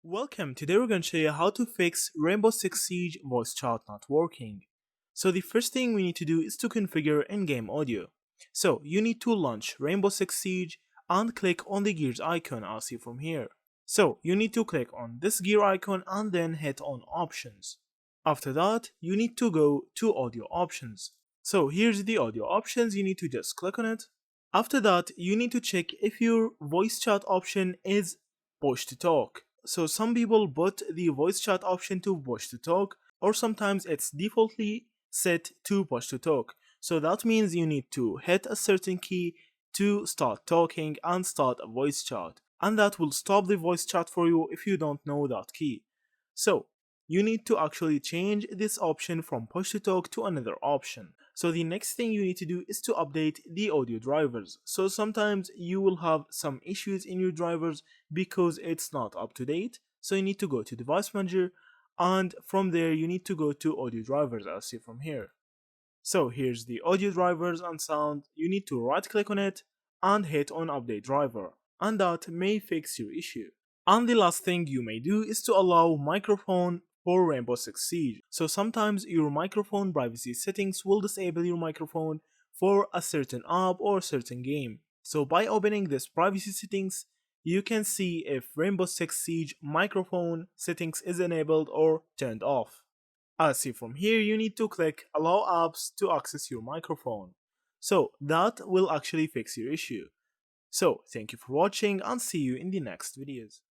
Welcome, today we're going to show you how to fix Rainbow Six Siege voice chat not working. So the first thing we need to do is to configure in-game audio. So you need to launch Rainbow Six Siege and click on the gears icon as seen from here. So you need to click on this gear icon and then hit on options. After that, you need to go to audio options. So here's the audio options, you need to just click on it. After that, you need to check if your voice chat option is push to talk. So some people put the voice chat option to push to talk, or sometimes it's defaultly set to push to talk. So that means you need to hit a certain key to start talking and start a voice chat. And that will stop the voice chat for you if you don't know that key. So you need to actually change this option from push to talk to another option. So the next thing you need to do is to update the audio drivers. So sometimes you will have some issues in your drivers because it's not up to date. So you need to go to device manager, and from there you need to go to audio drivers as see from here. So here's the audio drivers and sound. You need to right click on it and hit on update driver, and that may fix your issue. And the last thing you may do is to allow microphone for Rainbow Six Siege. So sometimes your microphone privacy settings will disable your microphone for a certain app or a certain game. So by opening this privacy settings, you can see if Rainbow Six Siege microphone settings is enabled or turned off. As see from here, you need to click allow apps to access your microphone. So that will actually fix your issue. So thank you for watching and see you in the next videos.